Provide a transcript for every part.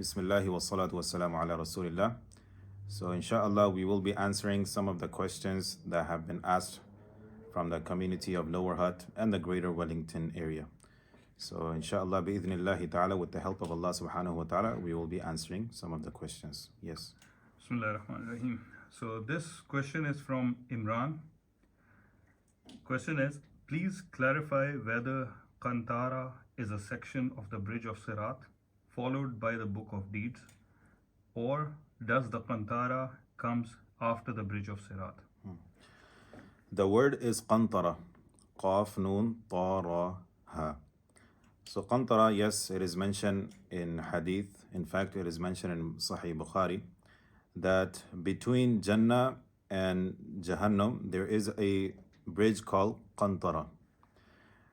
Bismillah wa salatu wa salamu ala Rasulillah. So inshallah we will be answering some of the questions that have been asked from the community of Lower Hutt and the greater Wellington area. So inshallah bi'idhnillahi ta'ala, with the help of Allah subhanahu wa ta'ala, we will be answering some of the questions. Yes. Bismillahirrahmanirrahim. So this question is from Imran. Question is, please clarify whether Qantara is a section of the Bridge of Siraat followed by the Book of Deeds, or does the Qantara comes after the Bridge of Siraat? The word is Qantara. Qaf Nun Tara Ha. So Qantara, yes, it is mentioned in Hadith. In fact, it is mentioned in Sahih Bukhari that between Jannah and Jahannam there is a bridge called Qantara.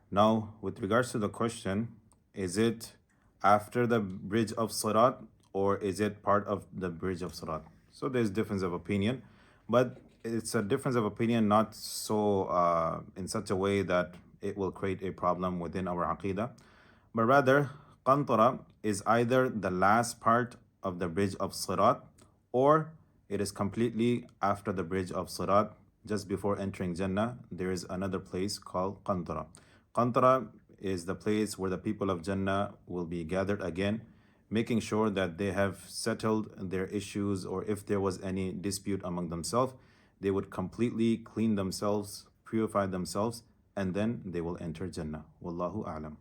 Now, with regards to the question, is it after the Bridge of Siraat or is it part of the Bridge of Siraat? So there's difference of opinion, but it's a difference of opinion not so in such a way that it will create a problem within our Aqidah, but rather Qantara is either the last part of the Bridge of Siraat or it is completely after the Bridge of Siraat. Just before entering Jannah, there is another place called Qantara. Qantara is the place where the people of Jannah will be gathered again, making sure that they have settled their issues, or if there was any dispute among themselves, they would completely clean themselves, purify themselves, and then they will enter Jannah. Wallahu a'lam.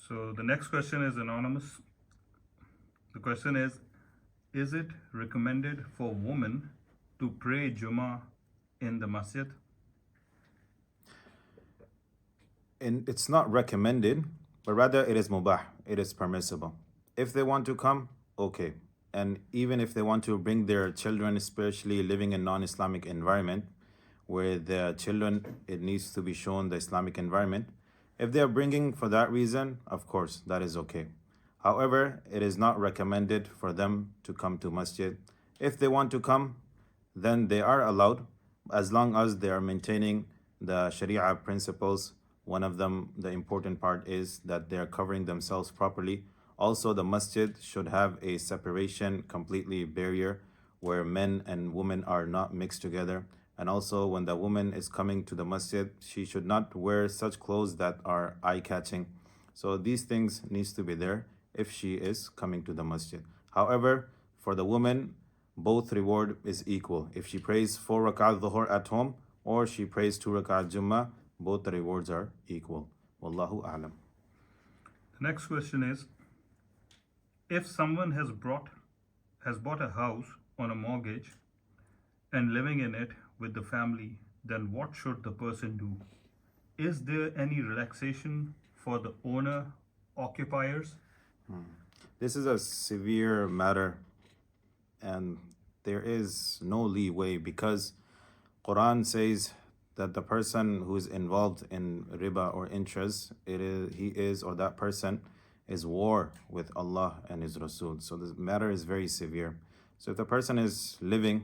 So the next question is anonymous. The question is it recommended for women to pray jumma in the masjid? And it's not recommended, but rather it is mubah, it is permissible. If they want to come, okay. And even if they want to bring their children, especially living in non-Islamic environment, where the children, it needs to be shown the Islamic environment. If they are bringing for that reason, of course, that is okay. However, it is not recommended for them to come to masjid. If they want to come, then they are allowed, as long as they are maintaining the Sharia principles. One of them, the important part, is that they are covering themselves properly. Also, the masjid should have a separation, completely barrier, where men and women are not mixed together. And also, when the woman is coming to the masjid, she should not wear such clothes that are eye-catching. So these things needs to be there if she is coming to the masjid. However, for the woman, both reward is equal. If she prays 4 rak'at dhuhr at home or she prays 2 rak'at jumma, both the rewards are equal. Wallahu a'lam. The next question is, if someone has bought a house on a mortgage and living in it with the family, then what should the person do? Is there any relaxation for the owner occupiers? This is a severe matter and there is no leeway, because Quran says that the person who is involved in riba or interest, that person is war with Allah and His Rasul. So the matter is very severe. So if the person is living,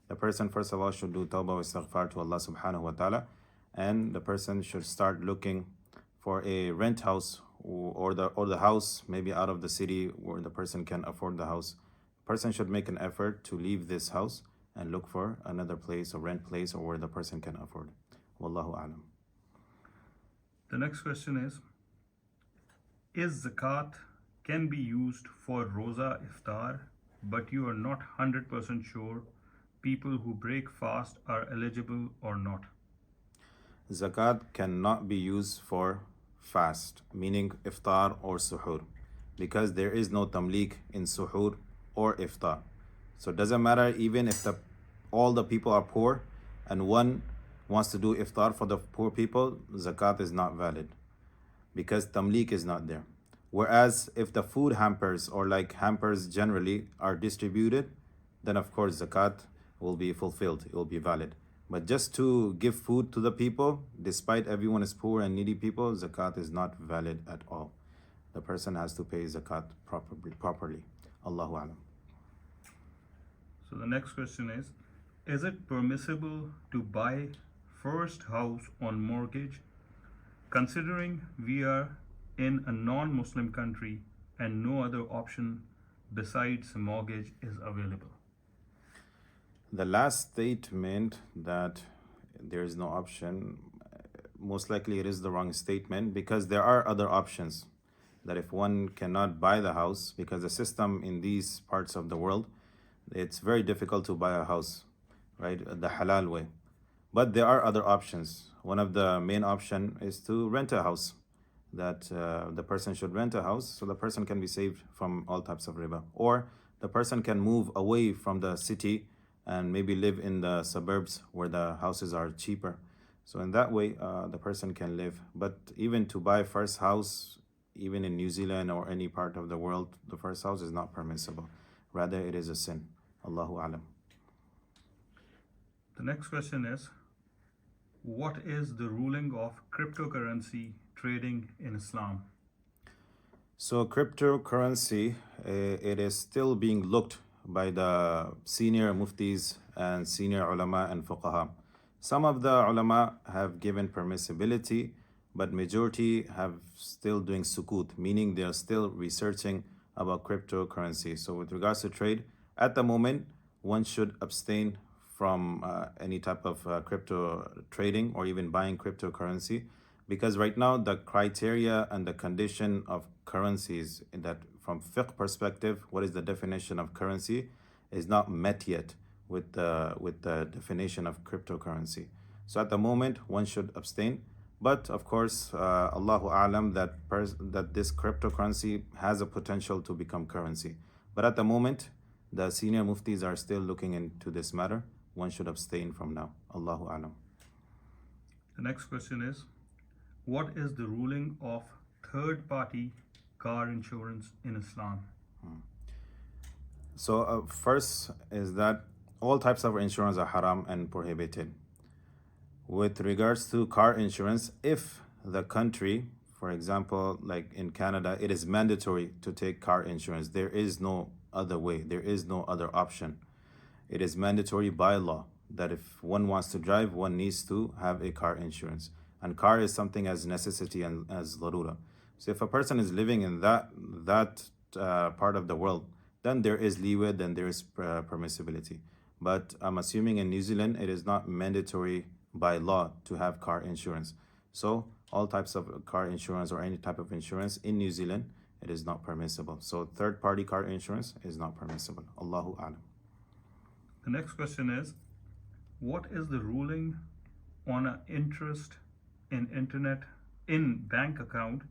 the person first of all should do tawbah wa istighfar to Allah subhanahu wa ta'ala, and the person should start looking for a rent house or the house maybe out of the city where the person can afford the house. Person should make an effort to leave this house and look for another place or rent place or where the person can afford. Wallahu a'lam. The next question is zakat can be used for roza iftar, but you are not 100% sure people who break fast are eligible or not? Zakat cannot be used for fast, meaning iftar or suhoor, because there is no tamlik in suhoor or iftar. So it doesn't matter even if all the people are poor and one wants to do iftar for the poor people, zakat is not valid because tamlik is not there. Whereas if the food hampers or like hampers generally are distributed, then of course zakat will be fulfilled, it will be valid. But just to give food to the people, despite everyone is poor and needy people, zakat is not valid at all. The person has to pay zakat properly. Allahu alam. So the next question is it permissible to buy first house on mortgage? Considering we are in a non-Muslim country, and no other option besides mortgage is available? The last statement that there is no option, most likely it is the wrong statement, because there are other options. That if one cannot buy the house, because the system in these parts of the world, it's very difficult to buy a house, right? The halal way. But there are other options. One of the main option is to rent a house. That the person should rent a house so the person can be saved from all types of riba. Or the person can move away from the city and maybe live in the suburbs where the houses are cheaper. So in that way, the person can live. But even to buy first house, even in New Zealand or any part of the world, the first house is not permissible. Rather, it is a sin. Allahu alam. The next question is, what is the ruling of cryptocurrency trading in Islam? So cryptocurrency, it is still being looked by the senior muftis and senior ulama and fuqaha. Some of the ulama have given permissibility, but majority have still doing sukut, meaning they are still researching about cryptocurrency. So with regards to trade, at the moment, one should abstain from any type of crypto trading or even buying cryptocurrency, because right now the criteria and the condition of currencies, that from fiqh perspective, what is the definition of currency, is not met yet with the definition of cryptocurrency. So at the moment, one should abstain. But of course, Allahu A'lam, that this cryptocurrency has a potential to become currency. But at the moment, the senior muftis are still looking into this matter. One should abstain from now. Allahu A'lam. The next question is, what is the ruling of third-party car insurance in Islam? So first is that all types of insurance are haram and prohibited. With regards to car insurance, if the country, for example, like in Canada, it is mandatory to take car insurance. There is no other way. There is no other option. It is mandatory by law that if one wants to drive, one needs to have a car insurance. And car is something as necessity and as darura. So if a person is living in that part of the world, then there is leeway, then there is permissibility. But I'm assuming in New Zealand, it is not mandatory by law to have car insurance. So all types of car insurance or any type of insurance in New Zealand, it is not permissible. So third-party car insurance is not permissible. Allahu A'lam. The next question is, what is the ruling on an interest in bank account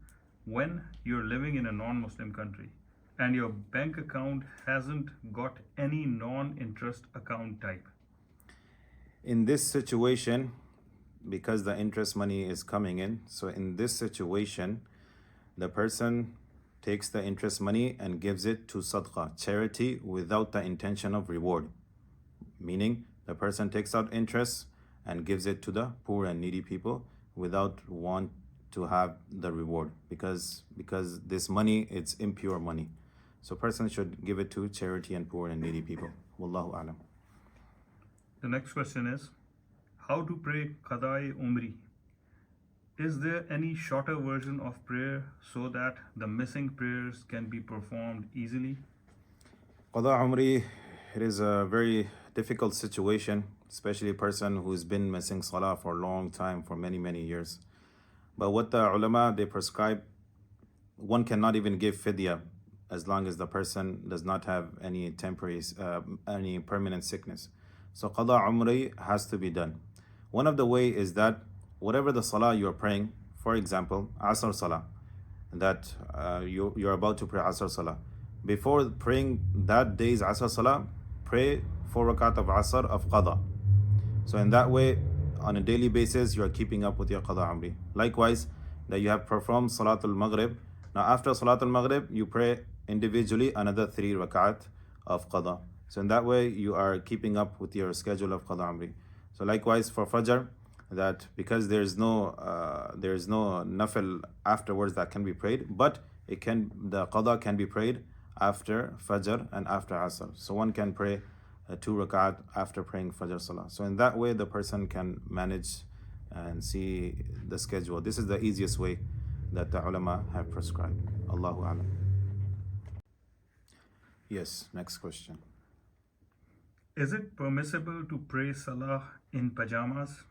when you're living in a non-Muslim country and your bank account hasn't got any non-interest account type? In this situation, because the interest money is coming in, so in this situation, the person takes the interest money and gives it to sadaqah, charity, without the intention of reward. Meaning, the person takes out interest and gives it to the poor and needy people without want to have the reward, because this money, it's impure money. So person should give it to charity and poor and needy people. Wallahu A'lam. The next question is, how to pray Qadai Umri? Is there any shorter version of prayer so that the missing prayers can be performed easily? Qada Umri, it is a very difficult situation, especially a person who's been missing salah for a long time, for many, many years. But what the ulama, they prescribe, one cannot even give fidya as long as the person does not have any temporary, any permanent sickness. So Qada Umri has to be done. One of the way is that whatever the salah you are praying, for example, Asr Salah, that you're about to pray Asr Salah. Before praying that day's Asr Salah, pray 4 rakat of Asr of Qada. So in that way, on a daily basis, you are keeping up with your Qada Umri. Likewise, that you have performed Salatul Maghrib. Now after Salatul Maghrib, you pray individually another 3 rakat of Qada. So in that way, you are keeping up with your schedule of Qada Umri. So likewise for Fajr, that because there is no nafil afterwards that can be prayed, but the Qada can be prayed after Fajr and after Asr. So one can pray 2 rakat after praying Fajr Salah. So in that way, the person can manage and see the schedule. This is the easiest way that the ulama have prescribed. Allahu A'lam. Yes, next question. Is it permissible to pray salah in pajamas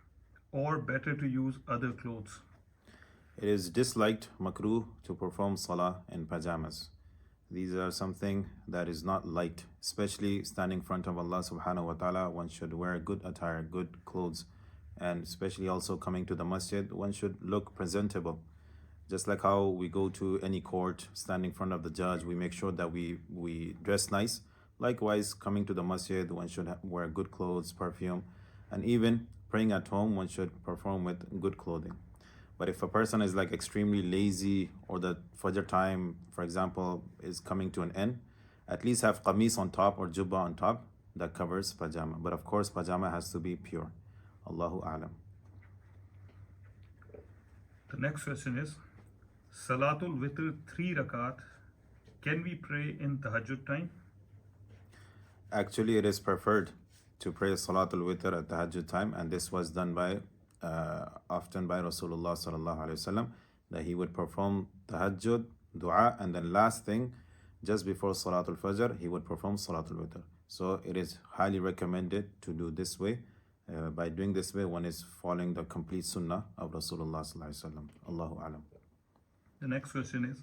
or better to use other clothes? It is disliked, makruh, to perform salah in pajamas. These are something that is not liked, especially standing in front of Allah subhanahu wa ta'ala. One should wear good attire, good clothes, and especially also coming to the masjid, one should look presentable. Just like how we go to any court, standing in front of the judge, we make sure that we dress nice. Likewise, coming to the masjid, one should wear good clothes, perfume, and even praying at home, one should perform with good clothing. But if a person is like extremely lazy, or the Fajr time, for example, is coming to an end, at least have qamis on top or jubba on top that covers pajama. But of course, pajama has to be pure. Allahu A'lam. The next question is Salatul Witr 3 rakat. Can we pray in Tahajjud time? Actually, it is preferred to pray Salatul Witr at Tahajjud time, and this was done by often by Rasulullah sallallahu alaihi wasallam, that he would perform Tahajjud, dua, and then last thing, just before Salatul Fajr, he would perform Salatul Witr. So it is highly recommended to do this way. By doing this way, one is following the complete sunnah of Rasulullah sallallahu alaihi wasallam. Allahu A'lam. The next question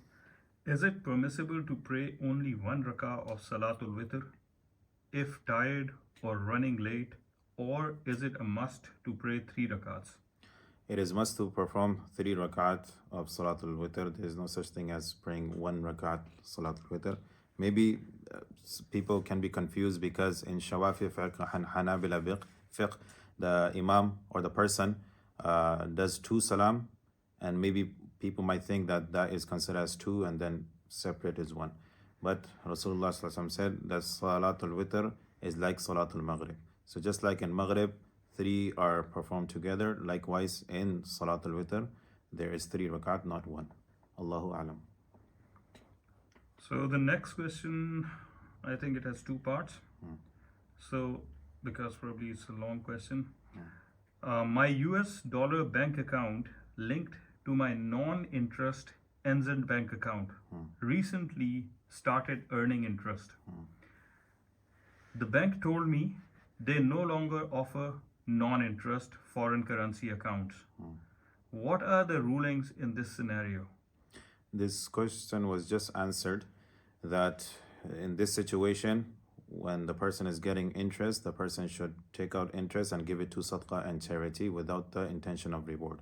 is it permissible to pray only 1 rakah of Salatul Witr if tired or running late, or is it a must to pray 3 rakats? It is must to perform 3 rakat of Salatul Witr. There is no such thing as praying 1 rakat Salatul Witr. Maybe people can be confused because in Shawafi fiqh and Hanabila fiqh, the imam or the person does 2 salam, and maybe people might think that that is considered as 2 and then separate is 1. But Rasulullah sallallahu alaihi wasallam said that Salatul Witr is like Salatul Maghrib. So just like in Maghrib, 3 are performed together, likewise in Salatul Witr, there is 3 rakat, not 1. Allahu A'lam. So the next question, I think it has 2 parts. So because probably it's a long question. My US dollar bank account linked to my non-interest NZ bank account recently started earning interest. The bank told me they no longer offer non-interest foreign currency accounts. What are the rulings in this scenario? This question was just answered, that in this situation, when the person is getting interest, the person should take out interest and give it to sadaqah and charity without the intention of reward.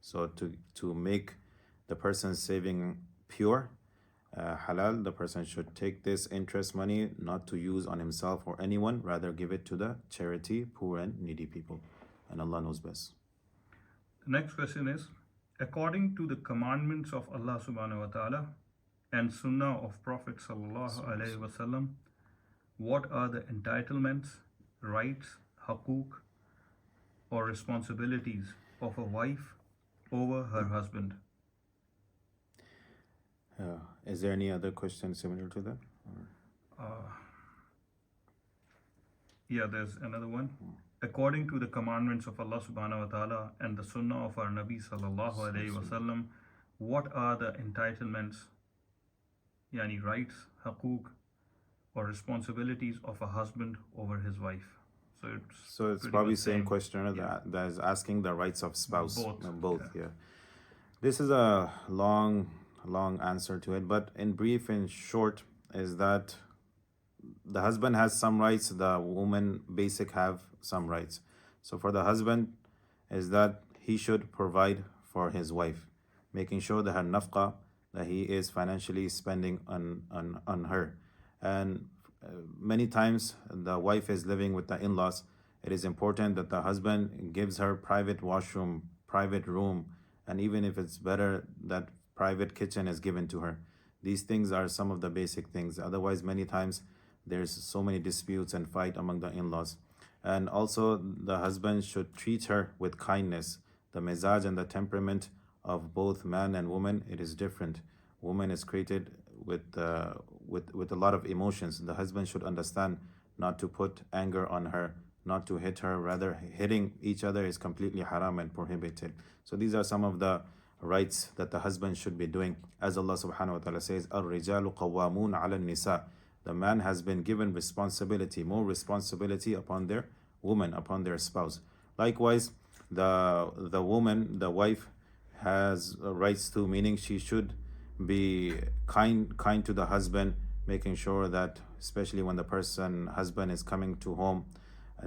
So to make the person's saving pure, halal, the person should take this interest money not to use on himself or anyone, rather give it to the charity, poor and needy people. And Allah knows best. The next question is, according to the commandments of Allah subhanahu wa ta'ala and sunnah of Prophet sallallahu alaihi wasallam, what are the entitlements, rights, haqooq, or responsibilities of a wife over her husband? Is there any other question similar to that? Yeah, there's another one. According to the commandments of Allah subhanahu wa ta'ala and the sunnah of our Nabi sallallahu alayhi wasallam, what are the entitlements, yani rights, haqooq, or responsibilities of a husband over his wife? So it's probably same questioner that is asking the rights of spouse. Both, yeah. This is a long answer to it, but in brief, in short, is that the husband has some rights, the woman basic have some rights. So for the husband is that he should provide for his wife, making sure that her nafqa, that he is financially spending on her. And many times the wife is living with the in-laws. It is important that the husband gives her private washroom, private room, and even if it's better, that private kitchen is given to her. These things are some of the basic things. Otherwise, many times there's so many disputes and fight among the in-laws. And also the husband should treat her with kindness. The mizaj and the temperament of both man and woman, it is different. Woman is created with a lot of emotions. The husband should understand not to put anger on her, not to hit her. Rather, hitting each other is completely haram and prohibited. So these are some of the rights that the husband should be doing. As Allah subhanahu wa ta'ala says, الرجال قوامون على النساء. The man has been given responsibility, more responsibility upon their woman, upon their spouse. Likewise, the woman, the wife, has rights too, meaning she should be kind to the husband, making sure that, especially when the husband is coming to home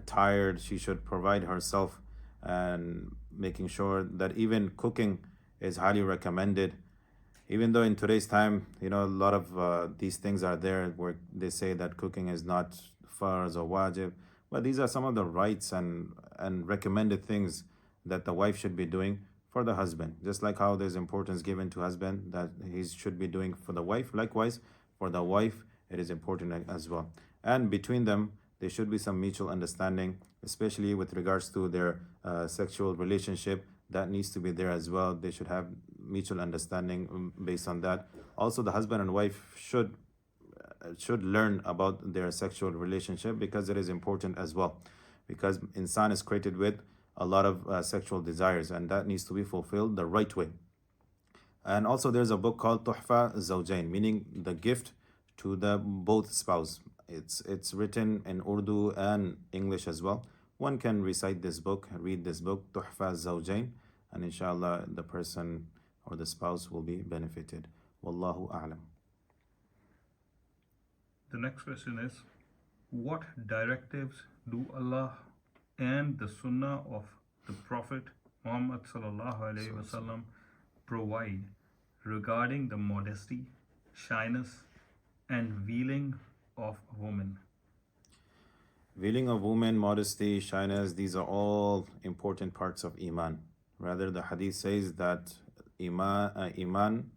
tired, she should provide herself, and making sure that even cooking is highly recommended. Even though in today's time, a lot of these things are there where they say that cooking is not farz or wajib, but these are some of the rights and recommended things that the wife should be doing for the husband. Just like how there's importance given to husband that he should be doing for the wife, likewise for the wife it is important as well. And between them there should be some mutual understanding, especially with regards to their sexual relationship. That needs to be there as well. They should have mutual understanding based on that. Also, the husband and wife should learn about their sexual relationship, because it is important as well, because insan is created with a lot of sexual desires, and that needs to be fulfilled the right way. And also there's a book called Tuhfa Zawjain, meaning the gift to the both spouse. It's written in Urdu and English as well. One can recite this book, read this book, Tuhfa Zawjain, and inshallah the person or the spouse will be benefited. Wallahu a'lam. The next question is, what directives do Allah and the Sunnah of the Prophet Muhammad sallallahu alaihi wasallam provide regarding the modesty, shyness, and veiling of women? Veiling of women, modesty, shyness, these are all important parts of Iman. Rather, the hadith says that Iman,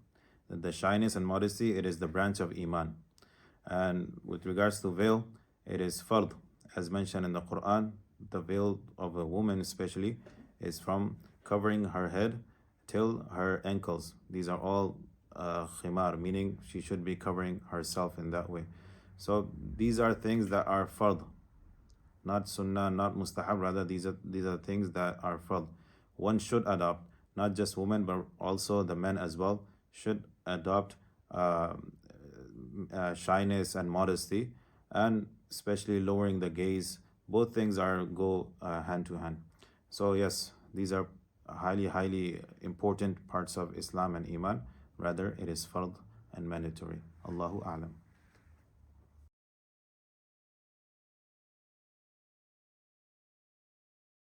the shyness and modesty, it is the branch of Iman. And with regards to veil, it is fard. As mentioned in the Quran, the veil of a woman especially is from covering her head till her ankles. These are all khimar, meaning she should be covering herself in that way. So these are things that are fard, not sunnah, not mustahab. Rather, these are things that are fard. One should adopt, not just women, but also the men as well should adopt shyness and modesty, and especially lowering the gaze. Both things go hand to hand. So yes, these are highly important parts of Islam and Iman. Rather, it is fard and mandatory. Allahu a'lam.